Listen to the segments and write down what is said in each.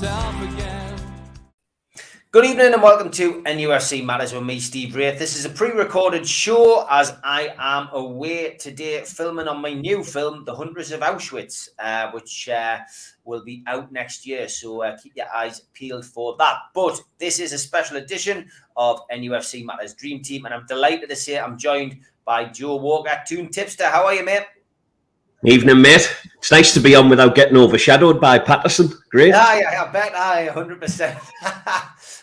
myself again. Good evening and welcome to NUFC Matters with me, Steve Wraith. This is a pre-recorded show as I am away today filming on my new film, The Hunters of Auschwitz, which will be out next year. So keep your eyes peeled for that. But this is a special edition of NUFC Matters Dream Team, and I'm delighted to say I'm joined by Joe Walker, Toon Tipster. How are you, mate? Evening, mate. It's nice to be on without getting overshadowed by Patterson. Great. I bet. 100%.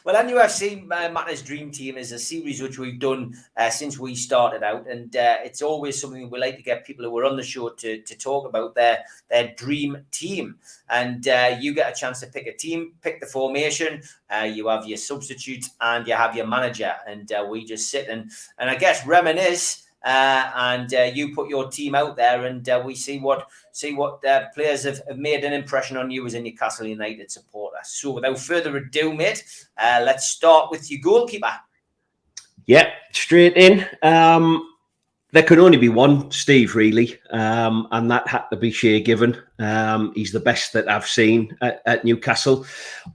Well, NUFC Matters Dream Team is a series which we've done since we started out, and it's always something we like to get people who are on the show to talk about their dream team. And you get a chance to pick a team, pick the formation, you have your substitutes, and you have your manager, and we just sit and I guess reminisce. And you put your team out there, and we see what players have made an impression on you as a Newcastle United supporter. So, without further ado, mate, let's start with your goalkeeper. Yeah, straight in. There can only be one, Steve, really, and that had to be Shea Given. He's the best that I've seen at Newcastle,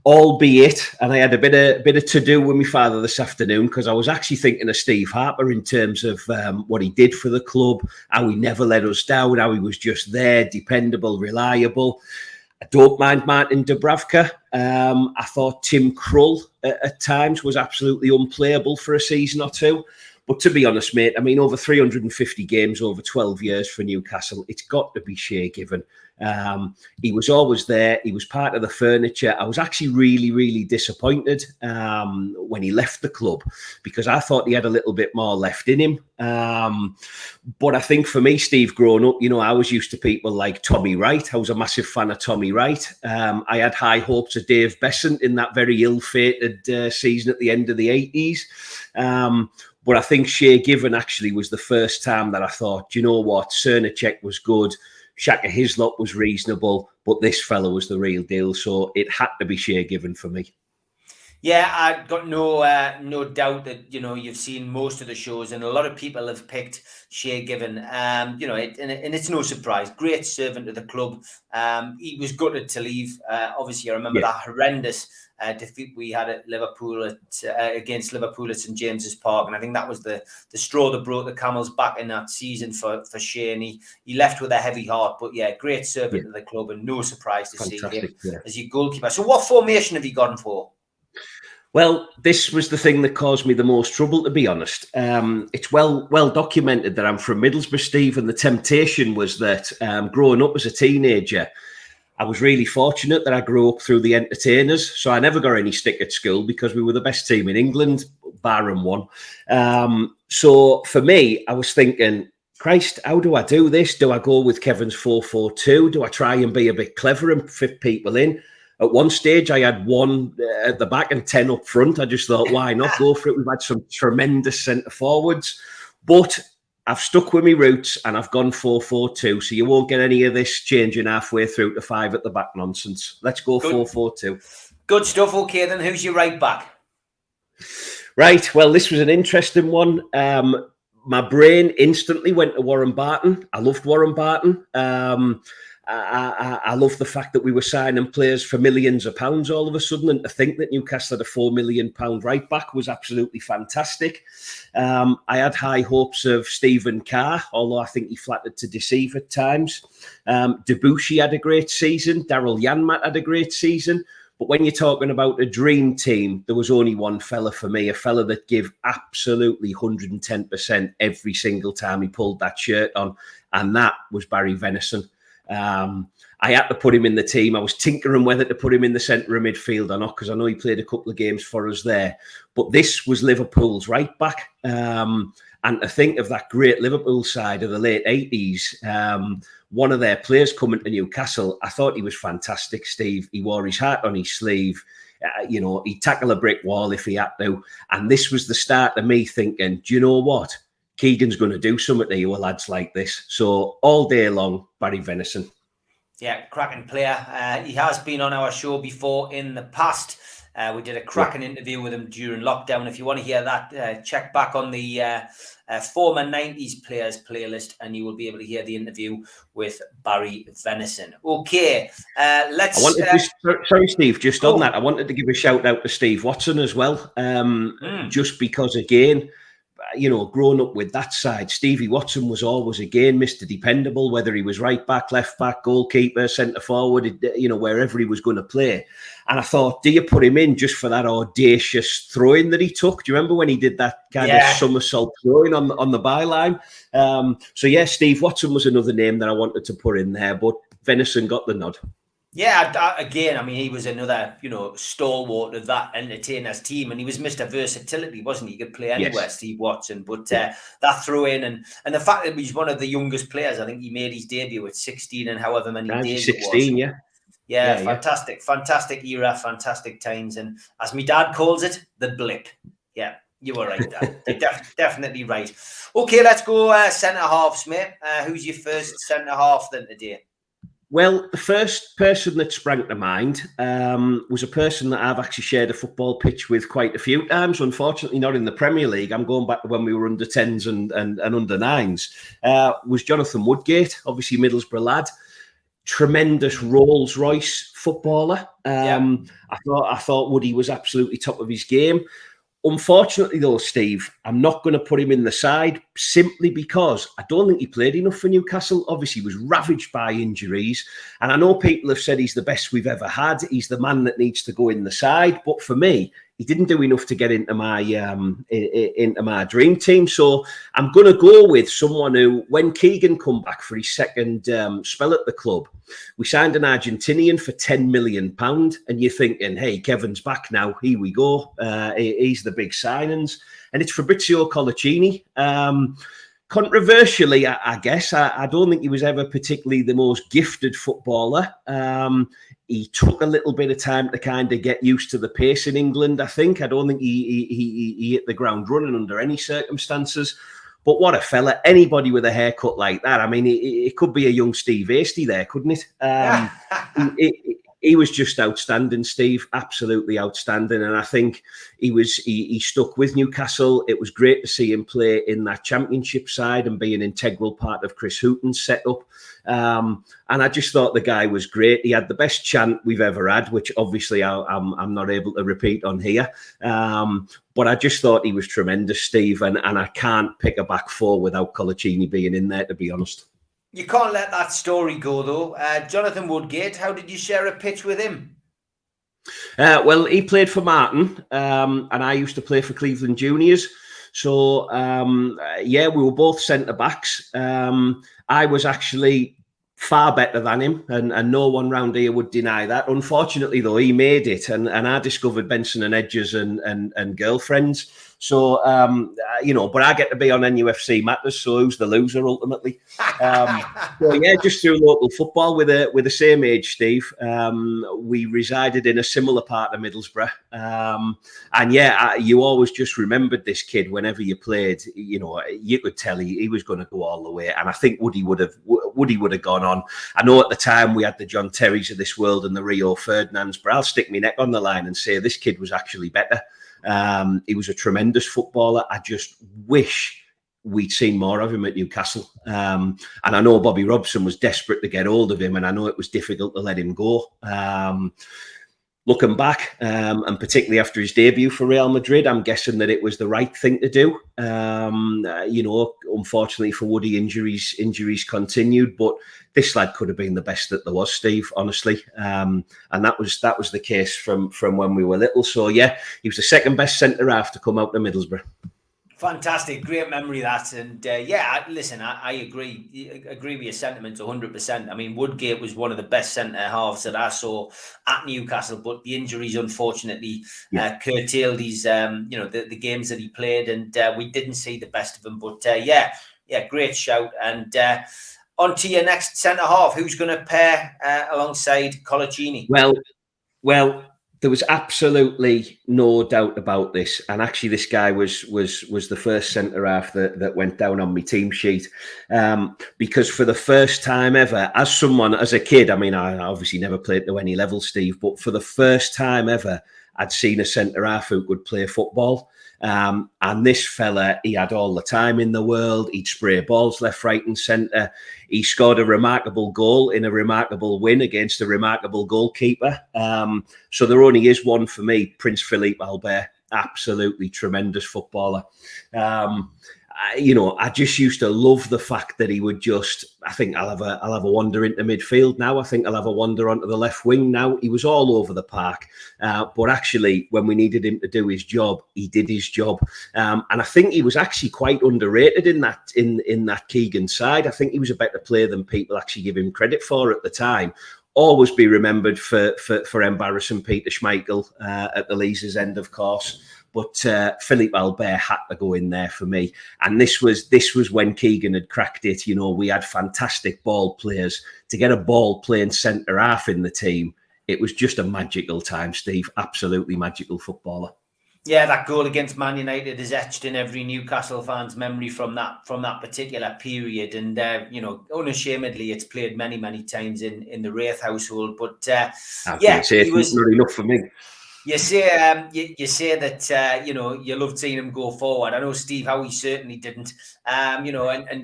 albeit, and I had a bit of to do with my father this afternoon because I was actually thinking of Steve Harper in terms of what he did for the club, how he never let us down, how he was just there, dependable, reliable. I don't mind Martin Dubravka. I thought Tim Krull at times was absolutely unplayable for a season or two. But to be honest, mate, I mean, over 350 games over 12 years for Newcastle, it's got to be Shea Given. He was always there. He was part of the furniture. I was actually really, really disappointed when he left the club because I thought he had a little bit more left in him. But I think for me, Steve, growing up, you know, I was used to people like Tommy Wright. I was a massive fan of Tommy Wright. I had high hopes of Dave Besant in that very ill-fated season at the end of the 80s. But I think Shea Given actually was the first time that I thought, you know what, Cernacek was good, Shaka Hislop was reasonable, but this fella was the real deal. So it had to be Shea Given for me. Yeah, I've got no doubt that, you know, you've seen most of the shows and a lot of people have picked Shea Given. You know, and it's no surprise. Great servant to the club. He was gutted to leave. Obviously, I remember that horrendous defeat we had at Liverpool against Liverpool at St James's Park, and I think that was the straw that broke the camel's back in that season for Shea, and he left with a heavy heart. But yeah, great servant to the club, and no surprise to see him as your goalkeeper. So, what formation have you gone for? Well, this was the thing that caused me the most trouble, to be honest. It's well documented that I'm from Middlesbrough, Steve, and the temptation was that growing up as a teenager, I was really fortunate that I grew up through the entertainers. So I never got any stick at school because we were the best team in England, barring one. So for me, I was thinking, Christ, how do I do this? Do I go with Kevin's 4-4-2? Do I try and be a bit clever and fit people in? At one stage, I had one at the back and 10 up front. I just thought, why not go for it? We've had some tremendous centre forwards. But I've stuck with my roots and I've gone 4-4-2. So you won't get any of this changing halfway through to 5 at the back nonsense. Let's go 4-4-2. Good stuff. Okay, then who's your right back? Right. Well, this was an interesting one. My brain instantly went to Warren Barton. I loved Warren Barton. I love the fact that we were signing players for millions of pounds all of a sudden, and to think that Newcastle had a £4 million right back was absolutely fantastic. I had high hopes of Stephen Carr, although I think he flattered to deceive at times. Debussy had a great season. Daryl Janmaat had a great season. But when you're talking about a dream team, there was only one fella for me, a fella that gave absolutely 110% every single time he pulled that shirt on, and that was Barry Venison. I had to put him in the team. I was tinkering whether to put him in the centre of midfield or not because I know he played a couple of games for us there. But this was Liverpool's right back. And to think of that great Liverpool side of the late 80s, one of their players coming to Newcastle, I thought he was fantastic, Steve. He wore his heart on his sleeve. You know, he'd tackle a brick wall if he had to. And this was the start of me thinking, do you know what? Keegan's going to do something to you lads like this. So all day long, Barry Venison. Yeah, cracking player. He has been on our show before in the past. We did a cracking interview with him during lockdown. If you want to hear that, check back on the former 90s players playlist, and you will be able to hear the interview with Barry Venison. Okay, let's... sorry, Steve, just on that, I wanted to give a shout out to Steve Watson as well, just because, again, growing up with that side, Stevie Watson was always, again, Mr. Dependable, whether he was right back, left back, goalkeeper, centre forward, wherever he was going to play. And I thought, do you put him in just for that audacious throwing that he took? Do you remember when he did that kind of somersault throwing on the byline? So, yeah, Steve Watson was another name that I wanted to put in there, but Venison got the nod. Yeah, again, I mean, he was another, stalwart of that entertainers team, and he was Mr. Versatility, wasn't he? He could play anywhere, yes. Steve Watson, but that throw in and the fact that he's one of the youngest players, I think he made his debut at 16 and however many days 16, it was. Yeah, fantastic era, fantastic times, and as my dad calls it, the blip. Yeah, you were right, Dad. You're definitely right. Okay, let's go centre halves, mate. Who's your first centre half then today? Well, the first person that sprang to mind was a person that I've actually shared a football pitch with quite a few times. Unfortunately, not in the Premier League. I'm going back to when we were under 10s and under 9s. Was Jonathan Woodgate, obviously Middlesbrough lad. Tremendous Rolls Royce footballer. I thought Woody was absolutely top of his game. Unfortunately, though, Steve, I'm not going to put him in the side simply because I don't think he played enough for Newcastle. Obviously, he was ravaged by injuries. And I know people have said he's the best we've ever had. He's the man that needs to go in the side. But for me, he didn't do enough to get into my dream team. So I'm going to go with someone who, when Keegan come back for his second spell at the club, we signed an Argentinian for £10 million. And you're thinking, hey, Kevin's back now. Here we go. He's the big signings. And it's Fabrizio Colaccini. Controversially, I guess, I don't think he was ever particularly the most gifted footballer. He took a little bit of time to kind of get used to the pace in England, I think. I don't think he hit the ground running under any circumstances. But what a fella. Anybody with a haircut like that, I mean, it could be a young Steve Hasty there, couldn't it? He was just outstanding, Steve. Absolutely outstanding. And I think he stuck with Newcastle. It was great to see him play in that championship side and be an integral part of Chris Hughton's setup. And I just thought the guy was great. He had the best chant we've ever had, which obviously I'm not able to repeat on here. But I just thought he was tremendous, Steve. And I can't pick a back four without Colaccini being in there, to be honest. You can't let that story go, though. Jonathan Woodgate, how did you share a pitch with him? Well, he played for Martin, and I used to play for Cleveland Juniors. So, we were both centre-backs. I was actually far better than him, and no one round here would deny that. Unfortunately, though, he made it, and I discovered Benson and Edges and girlfriends. So, but I get to be on NUFC Matters, so who's the loser ultimately? Just through local football with the same age, Steve. We resided in a similar part of Middlesbrough. You always just remembered this kid whenever you played. You could tell he was going to go all the way. And I think Woody would have gone on. I know at the time we had the John Terrys of this world and the Rio Ferdinands, but I'll stick my neck on the line and say this kid was actually better. He was a tremendous footballer. I just wish we'd seen more of him at Newcastle. And I know Bobby Robson was desperate to get hold of him, and I know it was difficult to let him go. Looking back, and particularly after his debut for Real Madrid, I'm guessing that it was the right thing to do. Unfortunately for Woody, injuries continued, but this lad could have been the best that there was, Steve, honestly. And that was the case from when we were little. So, yeah, he was the second best centre-half to come out of Middlesbrough. Fantastic, great memory that, and I agree with your sentiments 100%. I mean, Woodgate was one of the best centre halves that I saw at Newcastle, but the injuries unfortunately curtailed his, the games that he played, and we didn't see the best of him. But great shout. And on to your next centre half. Who's going to pair alongside Colaccini? Well. There was absolutely no doubt about this, and actually, this guy was the first centre half that went down on my team sheet, because for the first time ever, as a kid, I mean, I obviously never played to any level, Steve, but for the first time ever, I'd seen a centre-half who could play football. And this fella, he had all the time in the world. He'd spray balls left, right and centre. He scored a remarkable goal in a remarkable win against a remarkable goalkeeper. So there only is one for me, Prince Philippe Albert. Absolutely tremendous footballer. I just used to love the fact that he would just, I think I'll have a wander into midfield now. I think I'll have a wander onto the left wing now. He was all over the park. But actually, when we needed him to do his job, he did his job. And I think he was actually quite underrated in that Keegan side. I think he was a better player than people actually give him credit for at the time. Always be remembered for embarrassing Peter Schmeichel at the Leazes end, of course. But Philippe Albert had to go in there for me. And this was when Keegan had cracked it. We had fantastic ball players. To get a ball playing centre-half in the team, it was just a magical time, Steve. Absolutely magical footballer. Yeah, that goal against Man United is etched in every Newcastle fan's memory from that particular period. And, unashamedly, it's played many, many times in the Wraith household. But, it was not enough for me. You say you say that you loved seeing him go forward. I know Steve Howe certainly didn't. And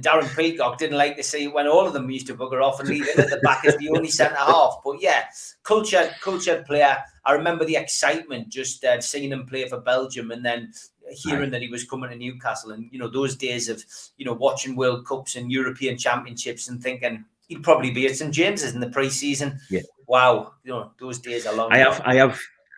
Darren Peacock didn't like to see when all of them used to bugger off and leave him at the back as the only centre half. But yeah, cultured player. I remember the excitement just seeing him play for Belgium and then hearing that he was coming to Newcastle, and those days of watching World Cups and European Championships and thinking he'd probably be at St James's in the pre-season. Yeah. Wow, those days are long.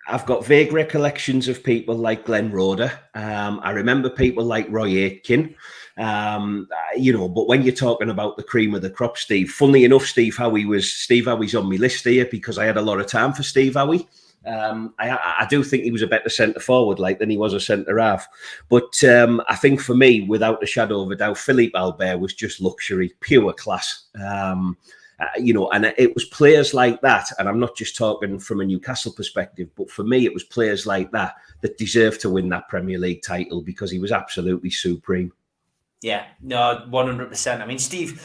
I've got vague recollections of people like Glenn Roeder. I remember people like Roy Aitken. But when you're talking about the cream of the crop, Steve, funnily enough, Steve Howie's on my list here because I had a lot of time for Steve Howie. I do think he was a better centre forward than he was a centre half. But I think for me, without a shadow of a doubt, Philippe Albert was just luxury, pure class. And it was players like that, and I'm not just talking from a Newcastle perspective, but for me, it was players like that deserved to win that Premier League title because he was absolutely supreme. Yeah, no, 100%. I mean, Steve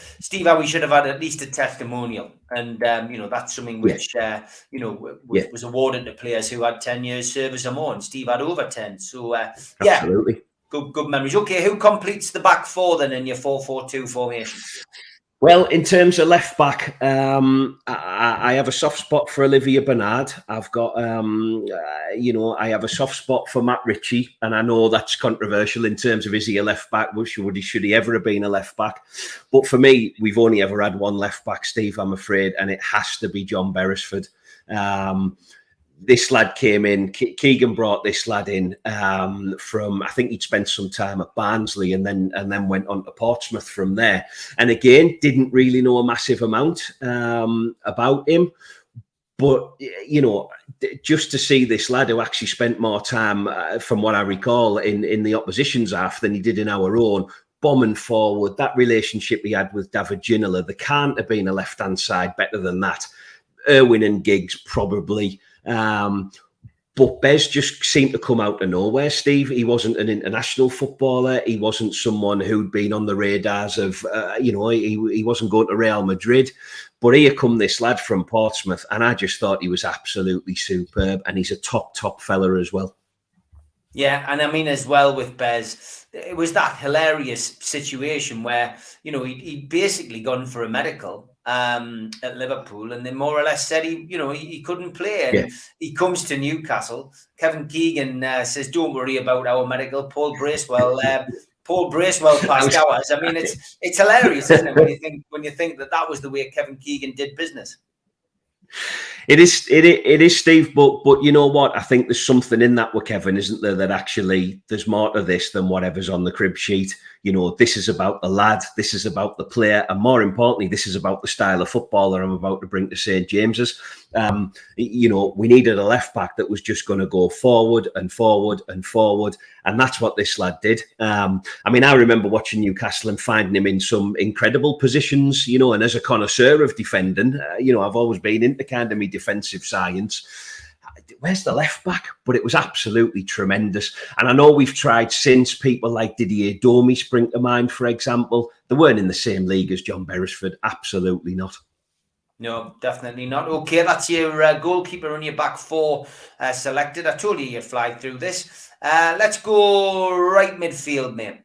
Howie should have had at least a testimonial, and that's something which was awarded to players who had 10 years service or more, and Steve had over 10. So absolutely, good memories. Okay, who completes the back four then in your 4-4-2 formation? Well, in terms of left back, I have a soft spot for Olivier Bernard. I've got, I have a soft spot for Matt Ritchie, and I know that's controversial in terms of is he a left back? Should he ever have been a left back? But for me, we've only ever had one left back, Steve, I'm afraid, and it has to be John Beresford. This lad came in. Keegan brought this lad in from, I think he'd spent some time at Barnsley and then went on to Portsmouth from there. And again, didn't really know a massive amount about him. But, just to see this lad who actually spent more time, from what I recall, in the opposition's half than he did in our own, bombing forward, that relationship he had with David Ginola, there can't have been a left-hand side better than that. Irwin and Giggs, probably. But Bez just seemed to come out of nowhere, Steve. He wasn't an international footballer. He wasn't someone who'd been on the radars of, he wasn't going to Real Madrid. But here come this lad from Portsmouth, and I just thought he was absolutely superb. And he's a top fella as well. Yeah, and I mean, as well with Bez, it was that hilarious situation where, he'd basically gone for a medical at Liverpool, and they more or less said he couldn't play. And he comes to Newcastle. Kevin Keegan says, "Don't worry about our medical." Paul Bracewell passed ours. I mean, it's hilarious, isn't it? When you think that was the way Kevin Keegan did business. It is, Steve. But you know what? I think there's something in that with Kevin, isn't there? That actually there's more to this than whatever's on the crib sheet. This is about the lad. This is about the player, and more importantly, this is about the style of footballer I'm about to bring to St James's. We needed a left back that was just going to go forward and forward and forward, and that's what this lad did. I remember watching Newcastle and finding him in some incredible positions. And as a connoisseur of defending, I've always been into kind of me defensive science. Where's the left back? But it was absolutely tremendous. And I know we've tried since, people like Didier Domi spring to mind, for example. They weren't in the same league as John Beresford. Absolutely not. No, definitely not. Okay, that's your goalkeeper on your back four selected. I told you you'd fly through this. Let's go right midfield, mate.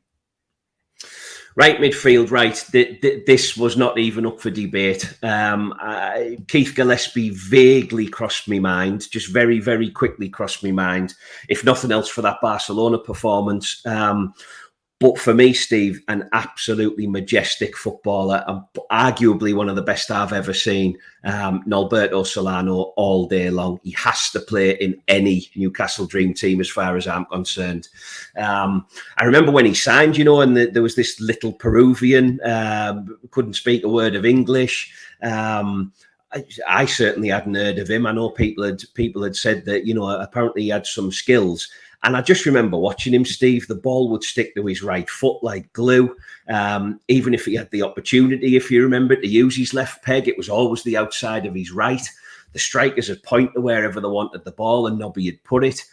Right midfield, right. This was not even up for debate. Keith Gillespie vaguely crossed my mind, just very, very quickly crossed my mind, if nothing else for that Barcelona performance. But for me, Steve, an absolutely majestic footballer, and arguably one of the best I've ever seen. Norberto Solano all day long. He has to play in any Newcastle Dream Team as far as I'm concerned. I remember when he signed, and there was this little Peruvian, couldn't speak a word of English. I certainly hadn't heard of him. I know people had said that, apparently he had some skills. And I just remember watching him, Steve. The ball would stick to his right foot like glue. Even if he had the opportunity, if you remember, to use his left peg, it was always the outside of his right. The strikers would point to wherever they wanted the ball, and Nobby had put it.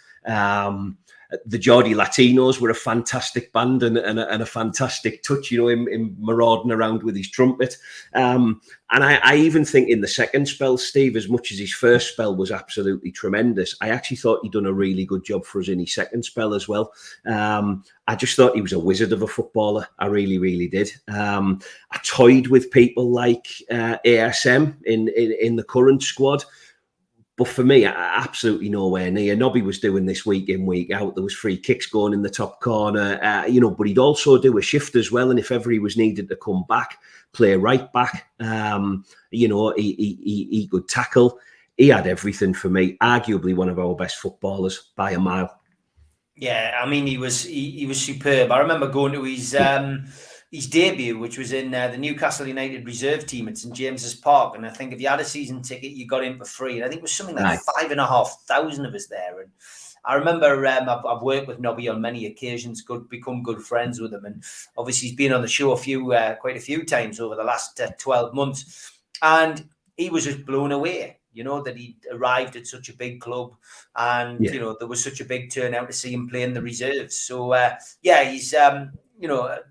The Geordie Latinos were a fantastic band and a fantastic touch, him marauding around with his trumpet. And I even think in the second spell, Steve, as much as his first spell was absolutely tremendous, I actually thought he'd done a really good job for us in his second spell as well. I just thought he was a wizard of a footballer. I really, really did. I toyed with people like ASM in the current squad. But for me, absolutely nowhere near. Nobby was doing this week in, week out. There was free kicks going in the top corner, but he'd also do a shift as well. And if ever he was needed to come back, play right back, he could tackle. He had everything for me. Arguably one of our best footballers by a mile. Yeah, I mean, he was superb. I remember going to his debut, which was in the Newcastle United reserve team at St James's Park. And I think if you had a season ticket, you got in for free. And I think it was something like 5,500 of us there. And I remember I've worked with Nobby on many occasions, become good friends with him. And obviously he's been on the show quite a few times over the last 12 months. And he was just blown away, that he arrived at such a big club and, there was such a big turnout to see him play in the reserves. So, he's...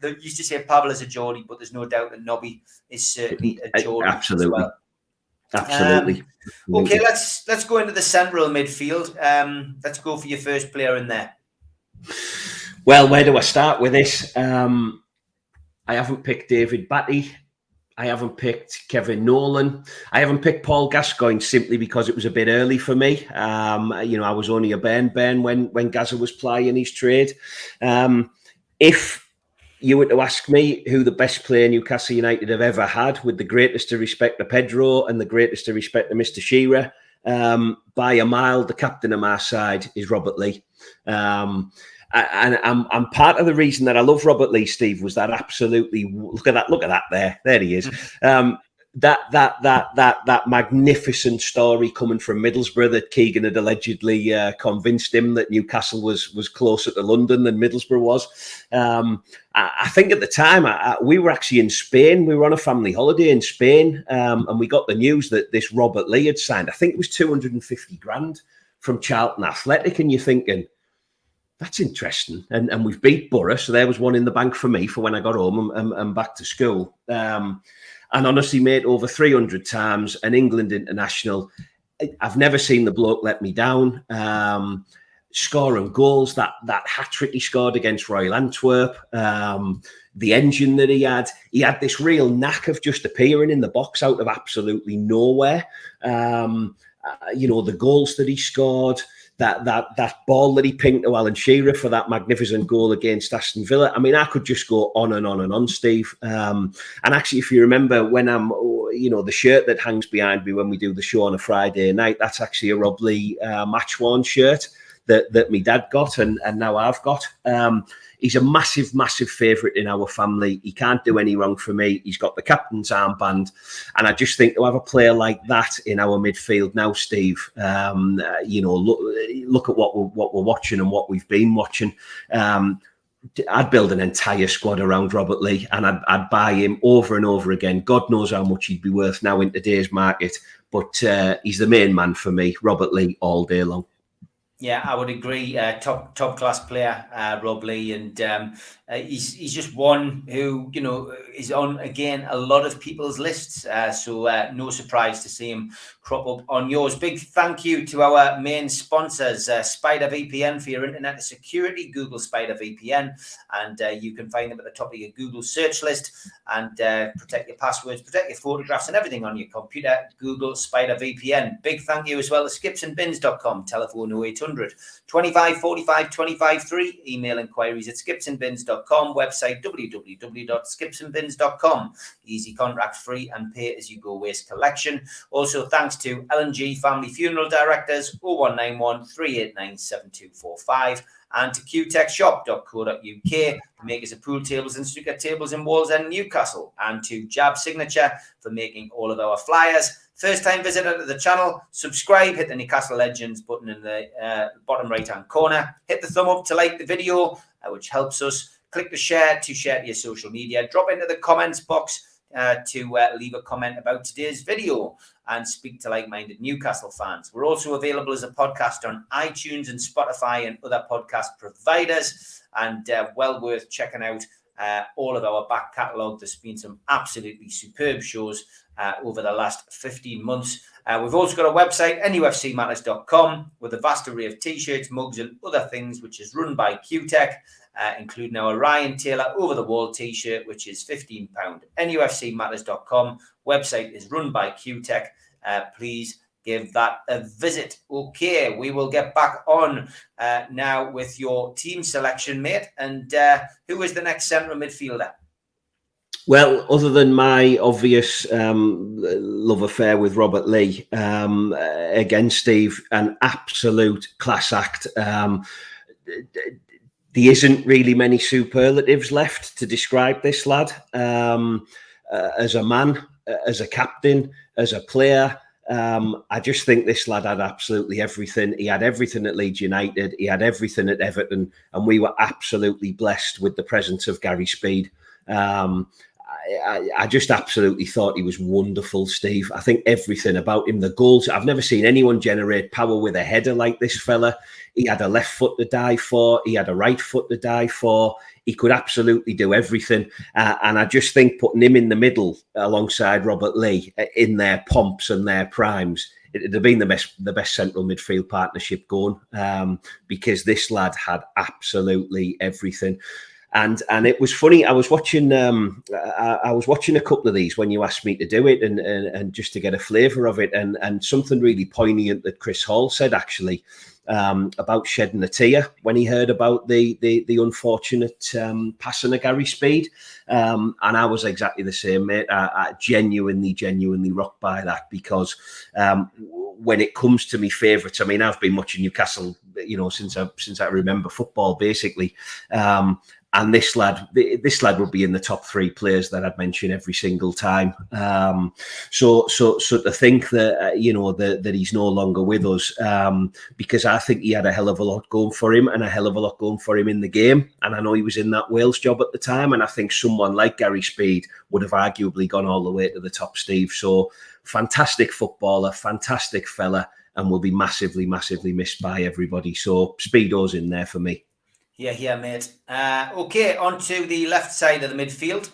they used to say Pavel is a Geordie, but there's no doubt that Nobby is certainly a Geordie. Absolutely. As well. Absolutely. Okay, let's go into the central midfield. Let's go for your first player in there. Well, where do I start with this? I haven't picked David Batty. I haven't picked Kevin Nolan. I haven't picked Paul Gascoigne simply because it was a bit early for me. I was only a Ben when Gazza was plying his trade. If you were to ask me who the best player Newcastle United have ever had, with the greatest of respect to Pedro and the greatest of respect to Mr. Shearer, by a mile, the captain of my side is Robert Lee. And I'm part of the reason that I love Robert Lee, Steve, was that absolutely, look at that there he is. That magnificent story coming from Middlesbrough that Keegan had allegedly convinced him that Newcastle was closer to London than Middlesbrough was. I think at the time we were actually in Spain. We were on a family holiday in Spain, and we got the news that this Robert Lee had signed. I think it was 250 grand from Charlton Athletic, and you're thinking, that's interesting. And we've beat Borough, so there was one in the bank for me for when I got home and back to school. And honestly, mate, over 300 times, an England international. I've never seen the bloke let me down. Scoring goals, that hat-trick he scored against Royal Antwerp, the engine that he had this real knack of just appearing in the box out of absolutely nowhere. The goals that he scored, that ball that he pinged to Alan Shearer for that magnificent goal against Aston Villa. I mean, I could just go on and on and on, Steve. And actually, if you remember when I'm, the shirt that hangs behind me when we do the show on a Friday night, that's actually a Rob Lee match-worn shirt that my dad got and now I've got. He's a massive, massive favourite in our family. He can't do any wrong for me. He's got the captain's armband. And I just think to have a player like that in our midfield now, Steve, look at what we're watching and what we've been watching. I'd build an entire squad around Robert Lee and I'd buy him over and over again. God knows how much he'd be worth now in today's market. But he's the main man for me, Robert Lee, all day long. Yeah, I would agree. Top class player, Rob Lee, and he's just one who is on again a lot of people's lists. So no surprise to see him crop up on yours. Big thank you to our main sponsors, Spider VPN for your internet security. Google Spider VPN, and you can find them at the top of your Google search list. And protect your passwords, protect your photographs, and everything on your computer. Google Spider VPN. Big thank you as well to skipsandbins.com. Telephone 0800 25 45 25 3. Email inquiries at skipsandbins.com. Website www.skipsandbins.com. Easy, contract free, and pay as you go waste collection. Also, thanks to L&G Family Funeral Directors, 0191 389 7245. And to qtechshop.co.uk, makers of pool tables and snooker tables in Wallsend, Newcastle. And to Jab Signature for making all of our flyers. First time visitor to the channel, subscribe, hit the Newcastle Legends button in the bottom right hand corner, hit the thumb up to like the video, which helps us, click the share to your social media, drop into the comments box to leave a comment about today's video and speak to like-minded Newcastle fans. We're also available as a podcast on iTunes and Spotify and other podcast providers, and well worth checking out all of our back catalogue. There's been some absolutely superb shows over the last 15 months. We've also got a website, NUFCmatters.com, with a vast array of t-shirts, mugs and other things, which is run by QTech, including our Ryan Taylor over-the-wall t-shirt, which is £15. NUFCmatters.com. Website is run by QTech. Please give that a visit. Okay, we will get back on now with your team selection, mate. And who is the next central midfielder? Well, other than my obvious love affair with Robert Lee, again, Steve, an absolute class act. There isn't really many superlatives left to describe this lad. As a man, as a captain, as a player, I just think this lad had absolutely everything. He had everything at Leeds United. He had everything at Everton. And we were absolutely blessed with the presence of Gary Speed. I just absolutely thought he was wonderful, Steve. I think everything about him, the goals, I've never seen anyone generate power with a header like this fella. He had a left foot to die for. He had a right foot to die for. He could absolutely do everything. And I just think putting him in the middle alongside Robert Lee in their pomps and their primes, it'd have been the best central midfield partnership going, because this lad had absolutely everything. And it was funny. I was watching a couple of these when you asked me to do it, and just to get a flavour of it, and something really poignant that Chris Hall said actually about shedding a tear when he heard about the unfortunate passing of Gary Speed, and I was exactly the same, mate. I genuinely rocked by that, because when it comes to me favourites, I mean, I've been watching Newcastle, since I remember football, basically. And this lad would be in the top three players that I'd mention every single time. So to think that that he's no longer with us, because I think he had a hell of a lot going for him, and a hell of a lot going for him in the game. And I know he was in that Wales job at the time, and I think someone like Gary Speed would have arguably gone all the way to the top, Steve. So fantastic footballer, fantastic fella, and will be massively missed by everybody. So Speedo's in there for me. Yeah, mate. Okay, on to the left side of the midfield.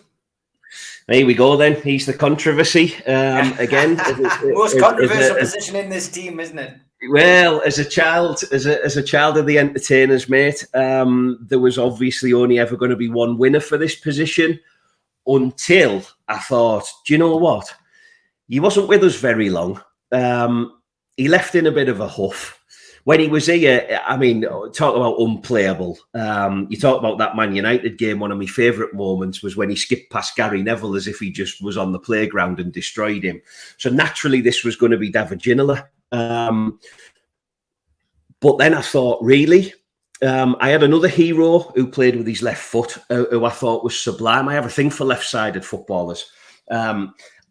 Here we go then. He's the controversy again. Most controversial position in this team, isn't it? Well, as a child of the entertainers, mate, there was obviously only ever going to be one winner for this position, until I thought, do you know what? He wasn't with us very long. He left in a bit of a huff. When he was here, I mean, talk about unplayable. You talk about that Man United game. One of my favourite moments was when he skipped past Gary Neville as if he just was on the playground and destroyed him. So naturally, this was going to be David Ginola. But then I thought, really? I had another hero who played with his left foot, who I thought was sublime. I have a thing for left-sided footballers.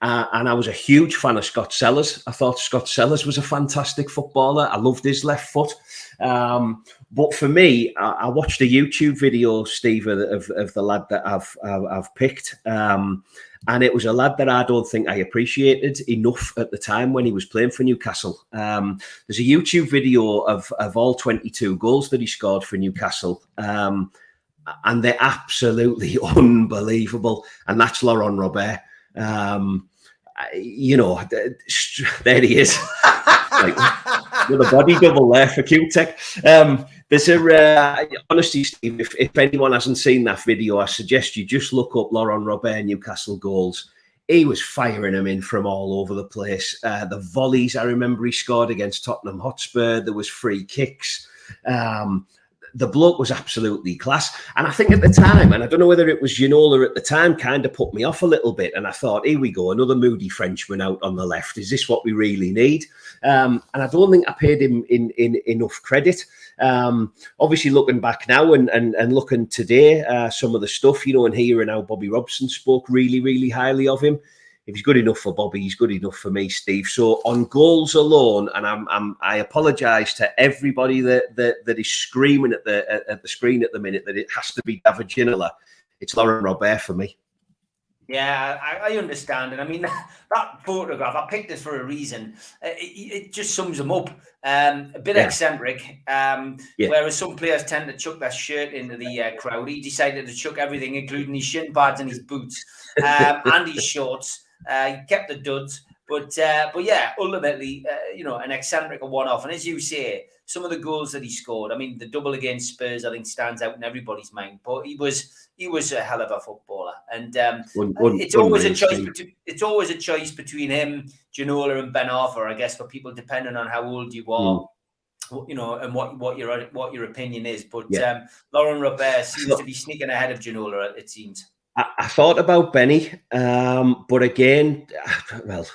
And I was a huge fan of Scott Sellers. I thought Scott Sellers was a fantastic footballer. I loved his left foot. But for me, I watched a YouTube video, Steve, of the lad that I've picked. And it was a lad that I don't think I appreciated enough at the time when he was playing for Newcastle. There's a YouTube video of all 22 goals that he scored for Newcastle. And they're absolutely unbelievable. And that's Laurent Robert. You know, there he is. Like, with a body double there for Q-Tech. There's a honestly, Steve, if anyone hasn't seen that video, I suggest you just look up Laurent Robert Newcastle goals. He was firing them in from all over the place. The volleys, I remember he scored against Tottenham Hotspur. There was free kicks. The bloke was absolutely class. And I think at the time, and I don't know whether it was Ginola at the time, kind of put me off a little bit. And I thought, here we go, another moody Frenchman out on the left. Is this what we really need? And I don't think I paid him enough credit. Obviously, looking back now and looking today, some of the stuff, you know, and hearing how Bobby Robson spoke really, really highly of him. If he's good enough for Bobby, he's good enough for me, Steve. So on goals alone, and I apologise to everybody that is screaming at the screen at the minute that it has to be David Ginola. It's Laurent Robert for me. Yeah, I understand. And I mean, that photograph, I picked this for a reason. It just sums him up. A bit eccentric, whereas some players tend to chuck their shirt into the crowd. He decided to chuck everything, including his shin pads and his boots and his shorts. He kept the duds. But yeah, ultimately, you know, an eccentric, a one-off. And as you say, some of the goals that he scored, I mean, the double against Spurs, I think, stands out in everybody's mind. But he was a hell of a footballer. And it's always a choice. It's always a choice between him, Ginola, and Ben Arthur, I guess, for people depending on how old you are, you know, and what your opinion is. But Laurent Robert seems to be sneaking ahead of Ginola, it seems. I thought about Benny, but again, well,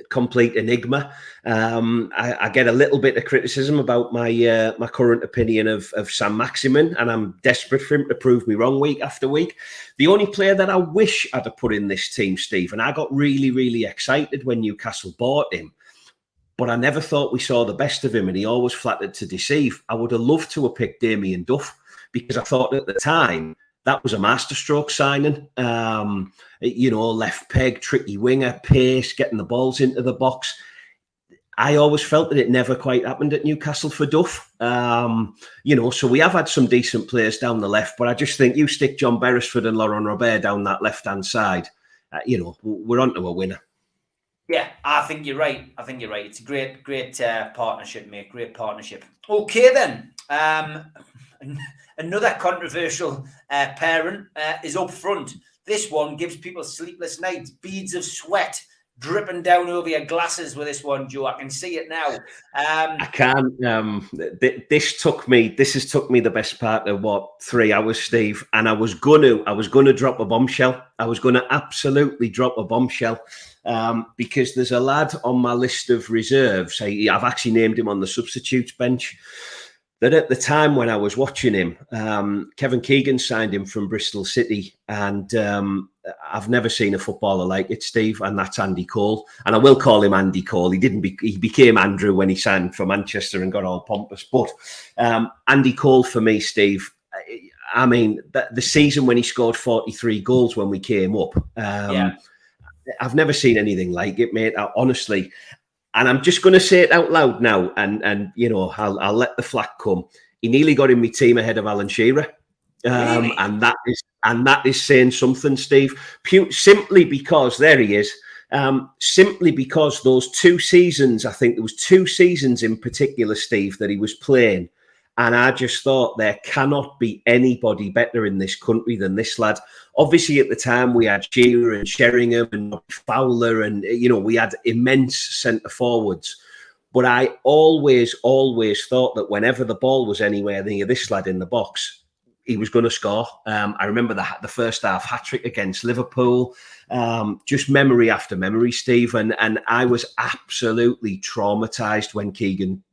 complete enigma. I get a little bit of criticism about my my current opinion of Sam Maximin, and I'm desperate for him to prove me wrong week after week. The only player that I wish I'd have put in this team, Steve, and I got really, really excited when Newcastle bought him, but I never thought we saw the best of him, and he always flattered to deceive. I would have loved to have picked Damien Duff, because I thought at the time, that was a masterstroke signing. You know, left peg, tricky winger, pace, getting the balls into the box. I always felt that it never quite happened at Newcastle for Duff. You know, so we have had some decent players down the left, but I just think you stick John Beresford and Laurent Robert down that left-hand side, you know, we're on to a winner. Yeah, I think you're right. It's a great partnership, mate. Great partnership. Okay, then. Another controversial parent is up front. This one gives people sleepless nights, beads of sweat dripping down over your glasses with this one, Joe. I can see it now. I can't. This has took me the best part of 3 hours, Steve. And I was gonna drop a bombshell. I was gonna absolutely drop a bombshell. Because there's a lad on my list of reserves. I've actually named him on the substitutes bench. That at the time when I was watching him, Kevin Keegan signed him from Bristol City, and I've never seen a footballer like it, Steve, and that's Andy Cole. And I will call him Andy Cole. He became Andrew when he signed for Manchester and got all pompous. But Andy Cole for me, Steve, I mean, the season when he scored 43 goals when we came up, I've never seen anything like it, mate. Honestly. And I'm just going to say it out loud now, and you know, I'll let the flack come. He nearly got in my team ahead of Alan Shearer, Really? and that is saying something, Steve. Simply because there he is. Simply because those 2 seasons, I think there was 2 seasons in particular, Steve, that he was playing, and I just thought there cannot be anybody better in this country than this lad. Obviously, at the time, we had Shearer and Sheringham and Fowler, and, you know, we had immense centre forwards. But I always thought that whenever the ball was anywhere near this lad in the box, he was going to score. I remember the first half hat-trick against Liverpool. Just memory after memory, Steve. And I was absolutely traumatised when Keegan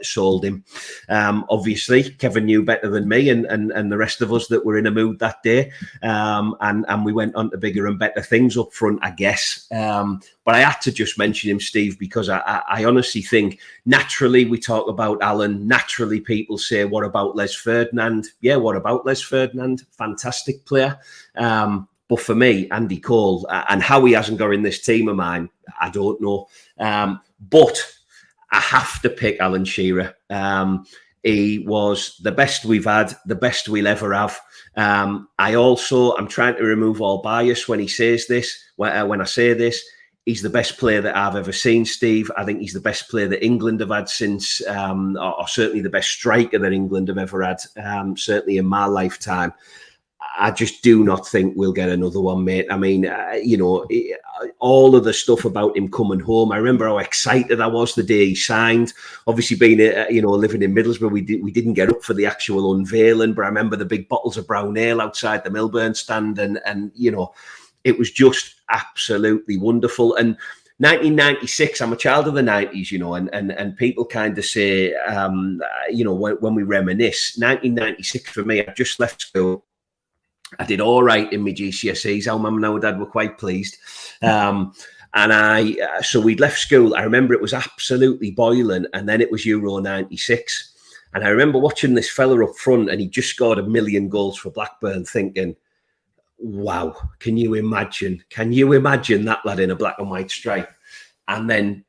sold him. Obviously, Kevin knew better than me and the rest of us that were in a mood that day. And we went on to bigger and better things up front, I guess. But I had to just mention him, Steve, because I honestly think naturally we talk about Alan. Naturally, people say, what about Les Ferdinand? Yeah, what about Les Ferdinand? Fantastic player. But for me, Andy Cole, and how he hasn't got in this team of mine, I don't know. But I have to pick Alan Shearer. He was the best we've had, the best we'll ever have. I'm trying to remove all bias when he says this, when I say this. He's the best player that I've ever seen, Steve. I think he's the best player that England have had since, or certainly the best striker that England have ever had, certainly in my lifetime. I just do not think we'll get another one, mate. I mean, all of the stuff about him coming home. I remember how excited I was the day he signed. Obviously, being living in Middlesbrough, we didn't get up for the actual unveiling, but I remember the big bottles of brown ale outside the Milburn stand, and it was just absolutely wonderful. And 1996, I'm a child of the 90s, and people kind of say, when we reminisce, 1996 for me, I just left school. I did all right in my GCSEs. Our mum and our dad were quite pleased. So we'd left school. I remember it was absolutely boiling, and then it was Euro 96. And I remember watching this fella up front, and he just scored 1 million goals for Blackburn, thinking, wow, can you imagine that lad in a black and white stripe? And then,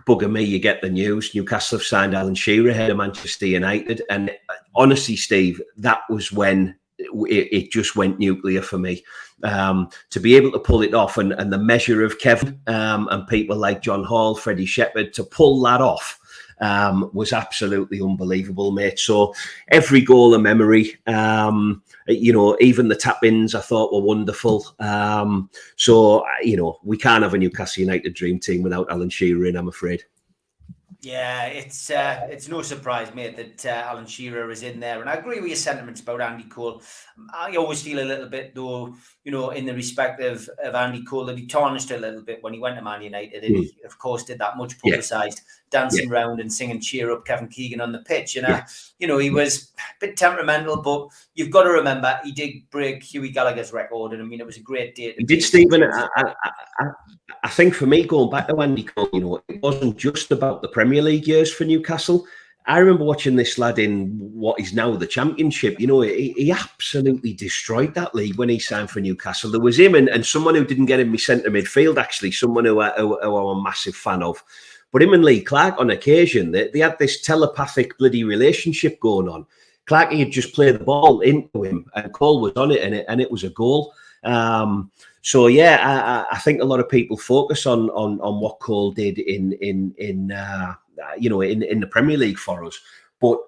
bugger me, you get the news. Newcastle have signed Alan Shearer ahead of Manchester United. And honestly, Steve, that was when it just went nuclear for me. To be able to pull it off, and the measure of Kevin and people like John Hall, Freddie Shepherd, to pull that off was absolutely unbelievable, mate. So every goal a memory. Even the tap-ins I thought were wonderful. We can't have a Newcastle United dream team without Alan Shearer in, I'm afraid. Yeah, it's no surprise, mate, that Alan Shearer is in there. And I agree with your sentiments about Andy Cole. I always feel a little bit, though, in the respect of Andy Cole, that he tarnished a little bit when he went to Man United. And he, of course, did that much publicised dancing around and singing Cheer Up Kevin Keegan on the pitch. And, he was a bit temperamental, but you've got to remember he did break Hughie Gallagher's record. And, I mean, it was a great day. He did, Stephen. I think for me, going back to Andy Cole, it wasn't just about the Premier League years for Newcastle. I remember watching this lad in what is now the Championship. He absolutely destroyed that league when he signed for Newcastle. There was him and someone who didn't get in my centre midfield, actually, someone who I'm a massive fan of. But him and Lee Clark, on occasion, they had this telepathic bloody relationship going on. Clark had just played the ball into him, and Cole was on it, and it was a goal. I think a lot of people focus on what Cole did in the Premier League for us, but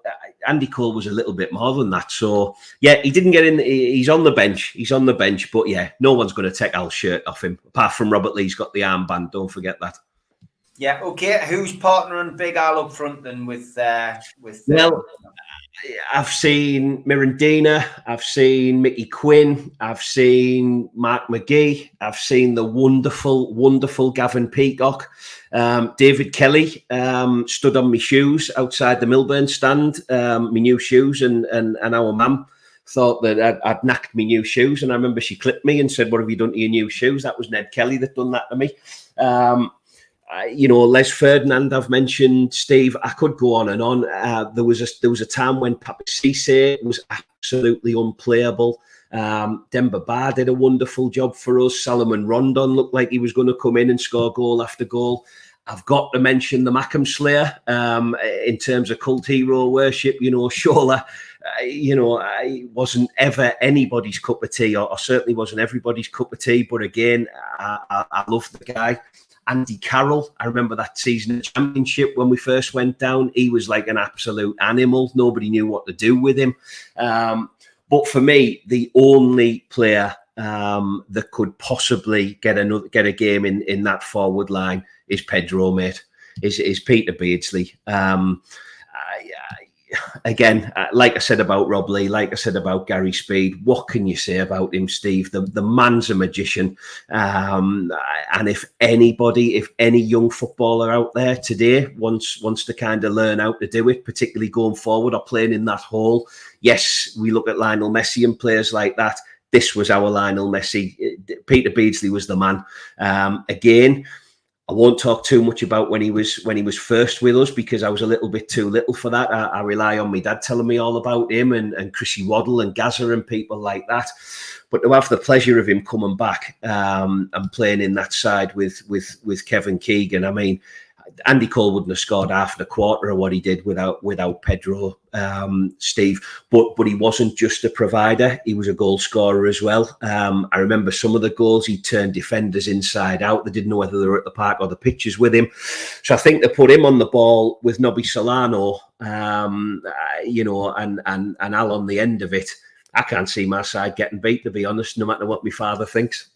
Andy Cole was a little bit more than that. So yeah, he didn't get in. He's on the bench. But yeah, no one's going to take Al's shirt off him apart from Robert Lee's got the armband. Don't forget that. Yeah. Okay. Who's partnering Big Al up front then with? Well, I've seen Mirandina, I've seen Mickey Quinn, I've seen Mark McGee, I've seen the wonderful, wonderful Gavin Peacock. David Kelly stood on my shoes outside the Milburn stand, my new shoes, and our mum thought that I'd knacked my new shoes, and I remember she clipped me and said, "What have you done to your new shoes?" That was Ned Kelly that done that to me. Les Ferdinand, I've mentioned, Steve. I could go on and on. There was a time when Papa Cisse was absolutely unplayable. Demba Ba did a wonderful job for us. Salomon Rondon looked like he was going to come in and score goal after goal. I've got to mention the Mackham Slayer in terms of cult hero worship. Shola, I wasn't ever anybody's cup of tea, or certainly wasn't everybody's cup of tea. But again, I love the guy. Andy Carroll, I remember that season of Championship when we first went down. He was like an absolute animal. Nobody knew what to do with him. But for me, the only player that could possibly get a game in that forward line is Pedro, mate. Is Peter Beardsley. again, like I said about Rob Lee, like I said about Gary Speed, what can you say about him, Steve? The man's a magician. And if any young footballer out there today wants to kind of learn how to do it, particularly going forward or playing in that hole, yes, we look at Lionel Messi and players like that. This was our Lionel Messi. Peter Beardsley was the man. Again, I won't talk too much about when he was first with us, because I was a little bit too little for that. I rely on my dad telling me all about him and Chrissy Waddle and Gazza and people like that. But to have the pleasure of him coming back and playing in that side with Kevin Keegan, I mean, Andy Cole wouldn't have scored half and a quarter of what he did without Pedro, Steve. But he wasn't just a provider; he was a goal scorer as well. I remember some of the goals he turned defenders inside out. They didn't know whether they were at the park or the pitches with him. So I think they put him on the ball with Nobby Solano, and Al on the end of it. I can't see my side getting beat, to be honest, no matter what my father thinks.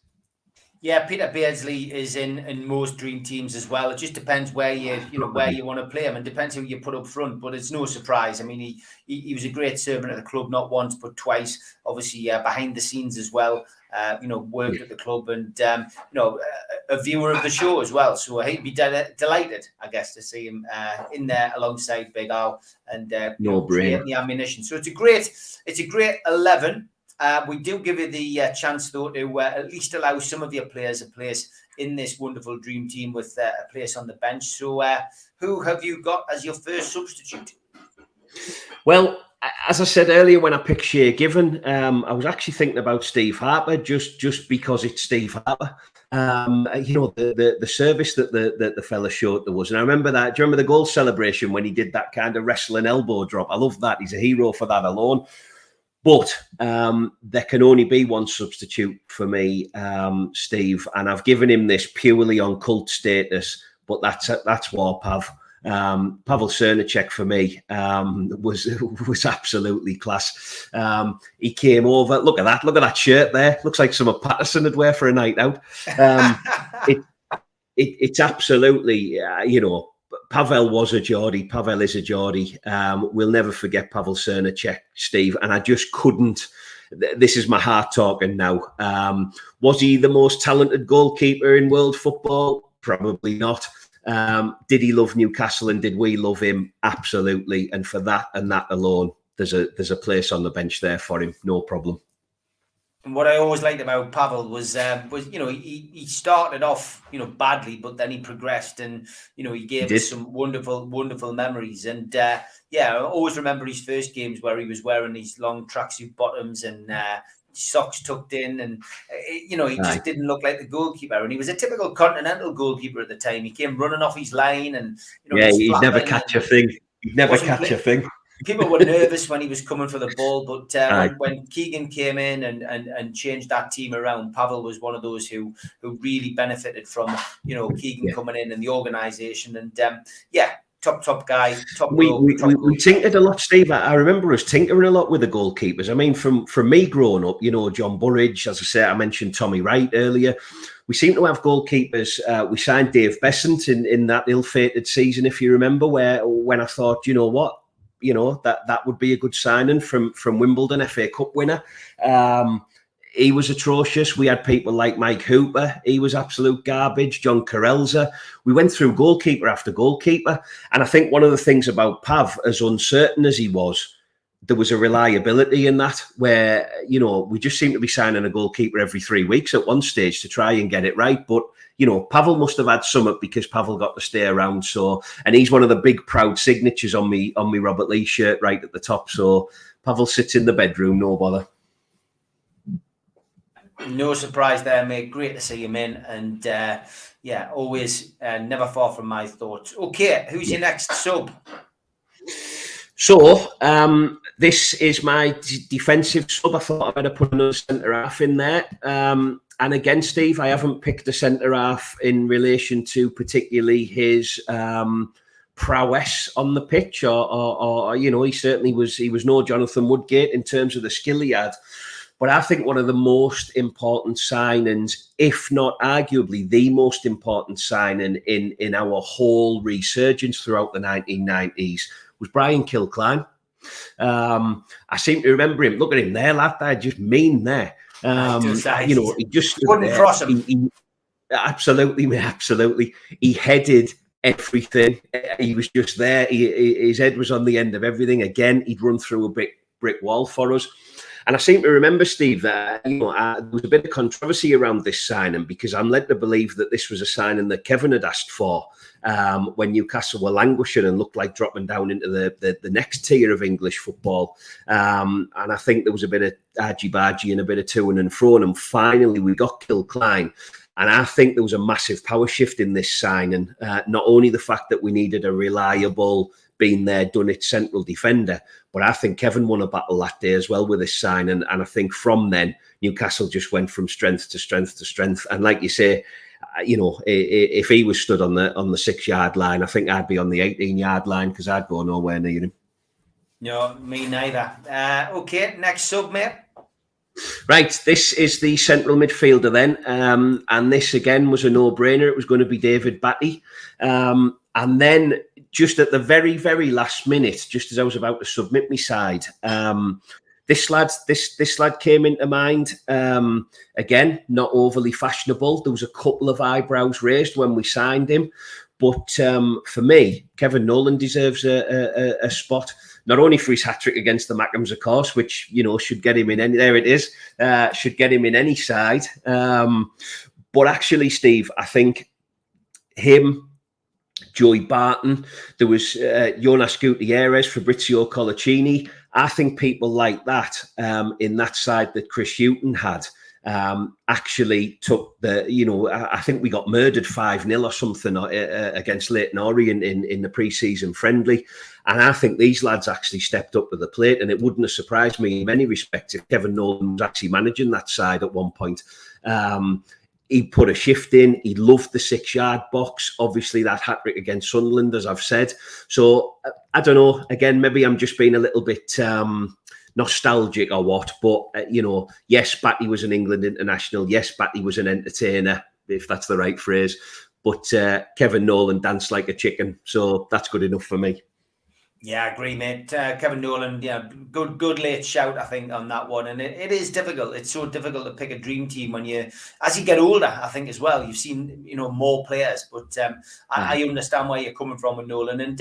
Yeah, Peter Beardsley is in most dream teams as well. It just depends where you want to play him, and depends who you put up front. But it's no surprise. I mean, he was a great servant at the club, not once but twice. Obviously, behind the scenes as well. Worked at the club, and a viewer of the show as well. So he'd be delighted, I guess, to see him in there alongside Big Al and creating the ammunition. So it's a great 11. We do give you the chance, though, to at least allow some of your players a place in this wonderful dream team with a place on the bench. So who have you got as your first substitute? Well, as I said earlier, when I picked Shay Given, I was actually thinking about Steve Harper, just because it's Steve Harper. The service that the fella showed to us. And I remember that. Do you remember the goal celebration when he did that kind of wrestling elbow drop? I love that. He's a hero for that alone. But there can only be one substitute for me, Steve, and I've given him this purely on cult status. But that's War Pav. Pavel Cernacek for me was absolutely class. He came over. Look at that shirt there. Looks like some of Patterson would wear for a night out. It's absolutely Pavel was a Geordie. Pavel is a Geordie. We'll never forget Pavel Cernacek, Steve. And I just couldn't. This is my heart talking now. Was he the most talented goalkeeper in world football? Probably not. Did he love Newcastle and did we love him? Absolutely. And for that and that alone, there's a place on the bench there for him. No problem. And what I always liked about Pavel was he started off badly, but then he progressed, and he gave us some wonderful memories. And I always remember his first games where he was wearing these long tracksuit bottoms and socks tucked in, and he just didn't look like the goalkeeper. And he was a typical continental goalkeeper at the time. He came running off his line, and he'd never catch a thing. He'd never catch a thing. People were nervous when he was coming for the ball, but when Keegan came in and changed that team around, Pavel was one of those who really benefited from Keegan coming in and the organisation, and top guy. We tinkered a lot, Steve. I remember us tinkering a lot with the goalkeepers. I mean, from me growing up, John Burridge, as I said, I mentioned Tommy Wright earlier. We seem to have goalkeepers. We signed Dave Besant in that ill-fated season, if you remember, when I thought, that would be a good signing from Wimbledon, FA Cup winner. He was atrocious. We had people like Mike Hooper. He was absolute garbage. John Carelza. We went through goalkeeper after goalkeeper. And I think one of the things about Pav, as uncertain as he was, there was a reliability in that where, we just seemed to be signing a goalkeeper every 3 weeks at one stage to try and get it right. But, Pavel must have had something because Pavel got to stay around. So, and he's one of the big proud signatures on me Robert Lee shirt right at the top. So Pavel sits in the bedroom, no bother. No surprise there, mate. Great to see him in. And always never far from my thoughts. Okay, who's your next sub? So, this is my defensive sub. I thought I'd better put another centre-half in there. And again, Steve, I haven't picked a centre-half in relation to particularly his prowess on the pitch. Or he certainly was. He was no Jonathan Woodgate in terms of the skill he had. But I think one of the most important signings, if not arguably the most important signing in our whole resurgence throughout the 1990s, was Brian Kilcline. I seem to remember him. Look at him there, lad. They're just mean there. He just stood wouldn't there. cross him. Absolutely, mate, absolutely. He headed everything. He was just there. His head was on the end of everything. Again, he'd run through a brick wall for us. And I seem to remember, Steve, that there was a bit of controversy around this signing, because I'm led to believe that this was a signing that Kevin had asked for when Newcastle were languishing and looked like dropping down into the next tier of English football. And I think there was a bit of argy-bargy and a bit of to and fro, and finally we got Kilcline. And I think there was a massive power shift in this signing. Not only the fact that we needed a reliable, been there, done it central defender, but I think Kevin won a battle that day as well with this signing. And I think from then, Newcastle just went from strength to strength to strength. And like you say, if he was stood on the 6-yard line, I think I'd be on the 18-yard line, because I'd go nowhere near him. No, me neither. Okay, next sub, mate. Right, this is the central midfielder then. And this, again, was a no-brainer. It was going to be David Batty. And then just at the very, very last minute, just as I was about to submit my side, this lad came into mind. Again, not overly fashionable. There was a couple of eyebrows raised when we signed him. But for me, Kevin Nolan deserves a spot. Not only for his hat-trick against the Mackhams, of course, which, should get him in any... There it is. Should get him in any side. But actually, Steve, I think him, Joey Barton, there was Jonas Gutierrez, Fabrizio Colaccini. I think people like that in that side that Chris Hughton had actually took the, I think we got murdered 5-0 or something against Leyton Orient in the pre-season friendly. And I think these lads actually stepped up to the plate, and it wouldn't have surprised me in many respects if Kevin Nolan was actually managing that side at one point. He put a shift in. He loved the 6-yard box. Obviously, that hat-trick against Sunderland, as I've said. So, I don't know. Again, maybe I'm just being a little bit nostalgic or what. But, yes, Batty was an England international. Yes, Batty was an entertainer, if that's the right phrase. But Kevin Nolan danced like a chicken. So, that's good enough for me. Yeah, I agree, mate. Kevin Nolan, good late shout, I think, on that one. And it is difficult. It's so difficult to pick a dream team as you get older, I think, as well. You've seen, more players. But I understand where you're coming from with Nolan. And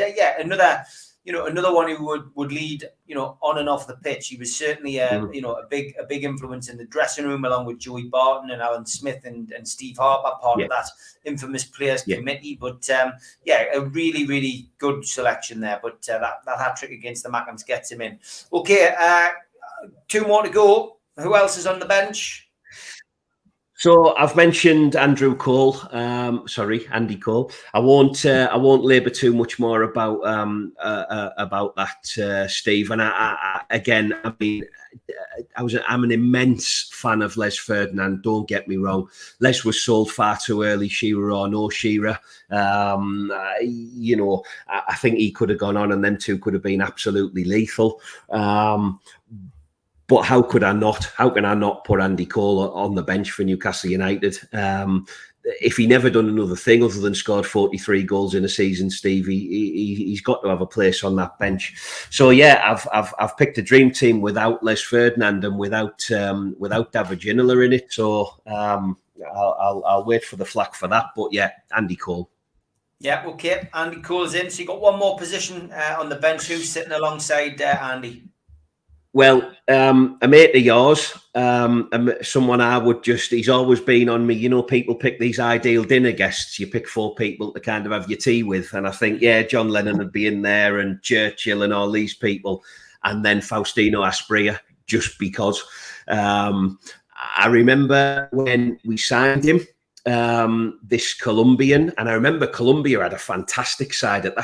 another one who would lead, on and off the pitch. He was certainly a big influence in the dressing room, along with Joey Barton and Alan Smith and Steve Harper, part of that infamous players committee. But a really, really good selection there. But that hat-trick against the Mackhams gets him in. Okay, 2 more to go. Who else is on the bench? So I've mentioned Andy Cole. I won't labour too much more about that, Steve. And I'm an immense fan of Les Ferdinand. Don't get me wrong. Les was sold far too early, Shearer or no Shearer. I think he could have gone on, and them two could have been absolutely lethal. But how can I not put Andy Cole on the bench for Newcastle United? If he never done another thing other than scored 43 goals in a season, Steve, he's got to have a place on that bench. So yeah, I've picked a dream team without Les Ferdinand and without David Ginola in it. So I'll wait for the flack for that. But yeah, Andy Cole. Yeah, okay. Andy Cole's in. So you got one more position on the bench. Who's sitting alongside Andy? Well, a mate of yours, someone I would he's always been on me. People pick these ideal dinner guests. You pick 4 people to kind of have your tea with. And I think, John Lennon would be in there, and Churchill and all these people. And then Faustino Asprilla, just because. I remember when we signed him, this Colombian, and I remember Colombia had a fantastic side at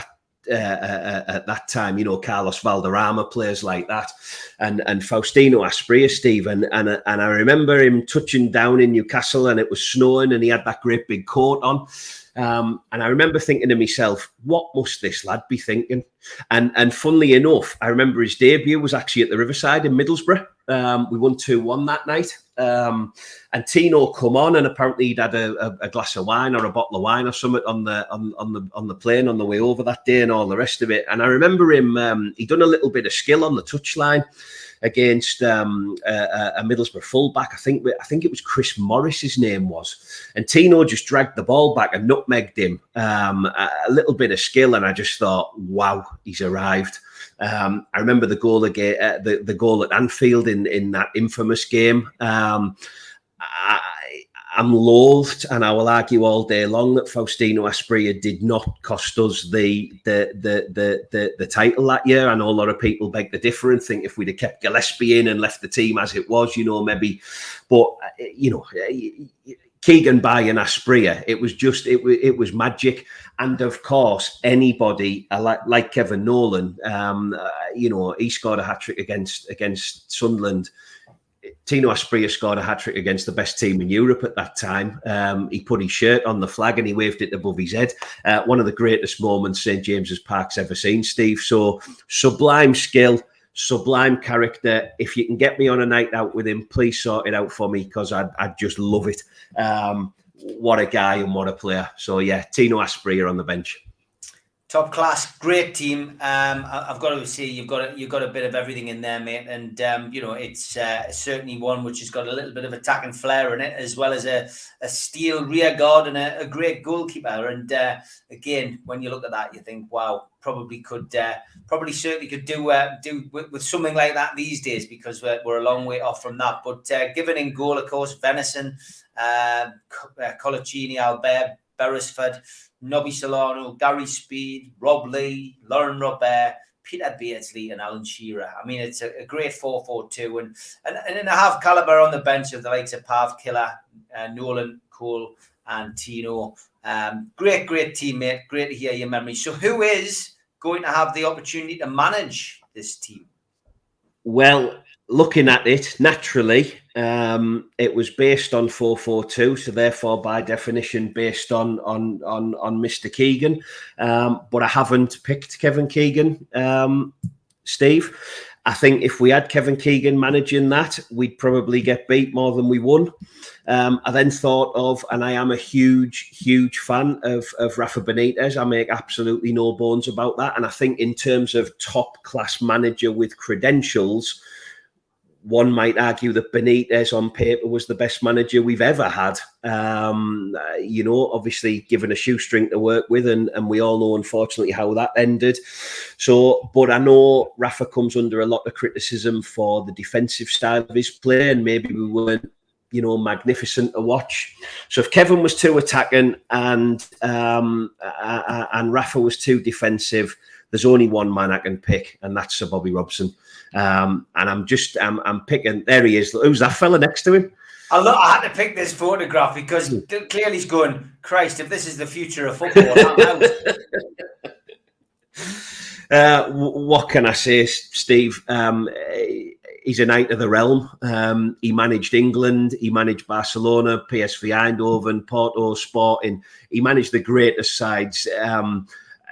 that time, Carlos Valderrama, players like that, and Faustino Asprilla, Steve, and I remember him touching down in Newcastle, and it was snowing, and he had that great big coat on, And I remember thinking to myself, what must this lad be thinking? And funnily enough, I remember his debut was actually at the Riverside in Middlesbrough. We won 2-1 that night. And Tino come on, and apparently he'd had a glass of wine or a bottle of wine or something on the plane on the way over that day, and all the rest of it. And I remember him; he'd done a little bit of skill on the touchline against a Middlesbrough fullback. I think it was Chris Morris, his name was, and Tino just dragged the ball back and nutmegged him. A little bit of skill, and I just thought, wow, he's arrived. I remember the goal again, the goal at Anfield in that infamous game. I'm loathed, and I will argue all day long that Faustino Asprilla did not cost us the title that year. I know a lot of people beg to differ and think if we'd have kept Gillespie in and left the team as it was, maybe. But Keegan buying Asprilla, it was magic. And of course, anybody like Kevin Nolan, he scored a hat-trick against Sunderland. Tino Asprilla scored a hat-trick against the best team in Europe at that time. He put his shirt on the flag and he waved it above his head. One of the greatest moments St. James's Park's ever seen, Steve. So sublime skill, sublime character. If you can get me on a night out with him, please sort it out for me, because I'd just love it. What a guy and what a player. So yeah, Tino Asprilla on the bench. Top class, great team. I've got to say you've got a bit of everything in there, mate. And it's certainly one which has got a little bit of attacking flair in it, as well as a steel rear guard and a great goalkeeper. And again, when you look at that, you think, wow, certainly could do with something like that these days, because we're a long way off from that. But given in goal, of course, Venison, Colaccini, Albert, Beresford, Nobby Solano, Gary Speed, Rob Lee, Lauren Robert, Peter Beardsley, and Alan Shearer. I mean, it's a great 4-4-2, and I have caliber on the bench of the likes of Pav Killer, Nolan, Cole, and Tino. Great teammate. Great to hear your memory. So, who is going to have the opportunity to manage this team? Well, looking at it, naturally, it was based on 4-4-2, so therefore, by definition, based on Mr. Keegan. But I haven't picked Kevin Keegan, Steve. I think if we had Kevin Keegan managing that, we'd probably get beat more than we won. I then thought of, and I am a huge fan of Rafa Benitez. I make absolutely no bones about that. And I think in terms of top class manager with credentials, one might argue that Benitez on paper was the best manager we've ever had. Obviously given a shoestring to work with, and we all know, unfortunately, how that ended. So, but I know Rafa comes under a lot of criticism for the defensive style of his play, and maybe we weren't, magnificent to watch. So if Kevin was too attacking and Rafa was too defensive, there's only one man I can pick, and that's Sir Bobby Robson. And I'm picking. There he is. Who's that fella next to him? I had to pick this photograph because clearly he's going, Christ, if this is the future of football, I'm out. What can I say, Steve? He's a knight of the realm. He managed England. He managed Barcelona, PSV Eindhoven, Porto, Sporting. He managed the greatest sides.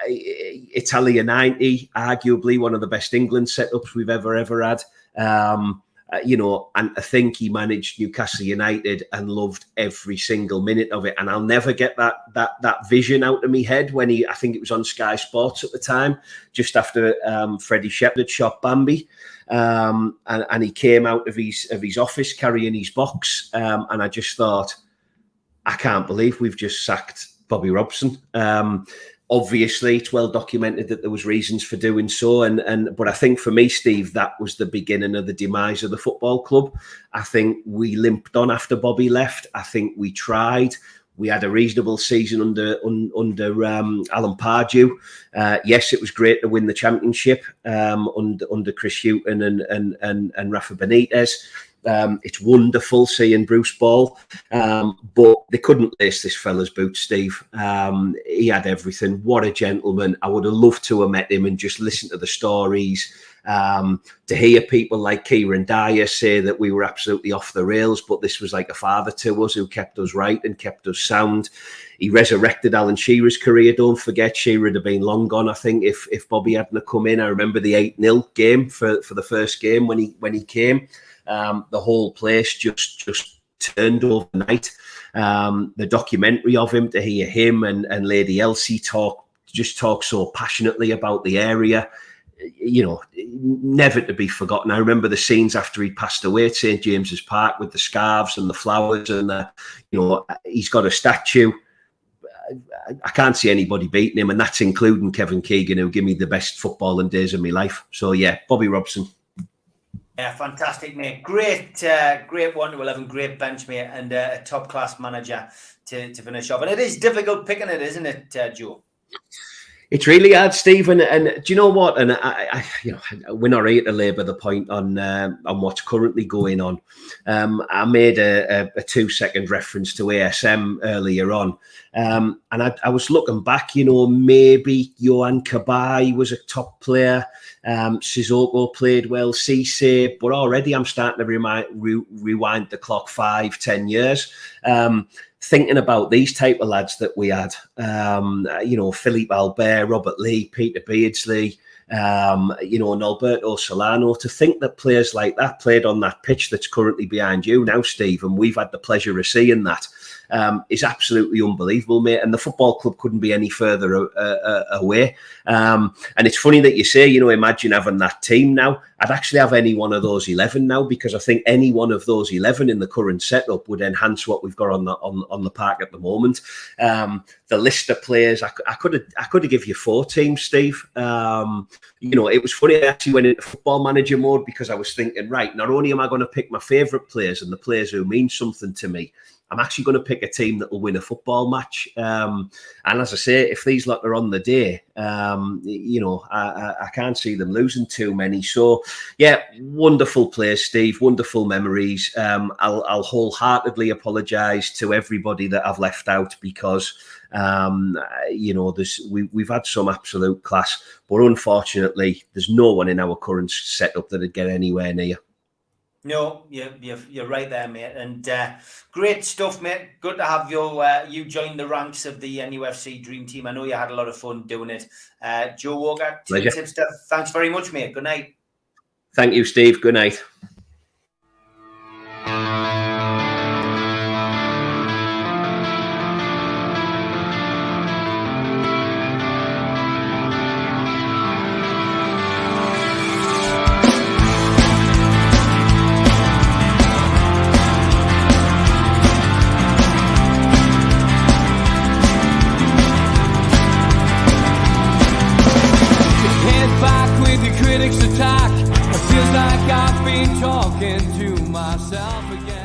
Italia 90, arguably one of the best England setups we've ever had. And I think he managed Newcastle United and loved every single minute of it. And I'll never get that vision out of my head when I think it was on Sky Sports at the time, just after Freddie Shepherd shot Bambi. And he came out of his office carrying his box. And I just thought, I can't believe we've just sacked Bobby Robson. Obviously, it's well documented that there was reasons for doing so, but I think for me, Steve, that was the beginning of the demise of the football club. I think we limped on after Bobby left. I think we tried. We had a reasonable season under Alan Pardew. Yes, it was great to win the championship under Chris Hughton and Rafa Benitez. It's wonderful seeing Bruce Ball, but they couldn't lace this fella's boots, Steve. He had everything. What a gentleman. I would have loved to have met him and just listened to the stories To hear people like Kieran Dyer say that we were absolutely off the rails, but this was like a father to us who kept us right and kept us sound. He resurrected Alan Shearer's career. Don't forget, Shearer would have been long gone, I think, if Bobby hadn't come in. I remember the 8-0 game for the first game when he came. The whole place just turned overnight. The documentary of him, to hear him and Lady Elsie talk so passionately about the area, never to be forgotten. I remember the scenes after he passed away at St. James's Park with the scarves and the flowers, and he's got a statue. I can't see anybody beating him, and that's including Kevin Keegan, who gave me the best footballing days of my life. So yeah, Bobby Robson. Yeah, fantastic, mate. Great 1 to 11, great bench, mate, and a top class manager to finish off. And it is difficult picking it, isn't it, Joe? It's really hard, Stephen. And do you know what? And we're not here to labour the point on what's currently going on. I made a 2-second reference to ASM earlier on, and I was looking back. Maybe Johan Kabay was a top player. Sissoko played well, Cisse, but already I'm starting to rewind the clock 5-10 years. Thinking about these type of lads that we had, Philippe Albert, Robert Lee, Peter Beardsley, and Alberto Solano, to think that players like that played on that pitch that's currently behind you now, Steve, and we've had the pleasure of seeing that, is absolutely unbelievable, mate. And the football club couldn't be any further away. And it's funny that you say, imagine having that team now. I'd actually have any one of those 11 now, because I think any one of those 11 in the current setup would enhance what we've got on the park at the moment. The list of players, I could have give you 4 teams, Steve. It was funny. I actually went into football manager mode because I was thinking, right, not only am I going to pick my favourite players and the players who mean something to me, I'm actually going to pick a team that will win a football match. And as I say, if these lot are on the day, I can't see them losing too many. So, yeah, wonderful players, Steve, wonderful memories. I'll wholeheartedly apologise to everybody that I've left out, because we've had some absolute class, but unfortunately, there's no one in our current setup that would get anywhere near. No, you're right there, mate. And great stuff, mate. Good to have you join the ranks of the NUFC Dream Team. I know you had a lot of fun doing it. Joe Walker, Tipster, thanks very much, mate. Good night. Thank you, Steve. Good night. Critics attack. It feels like I've been talking to myself again.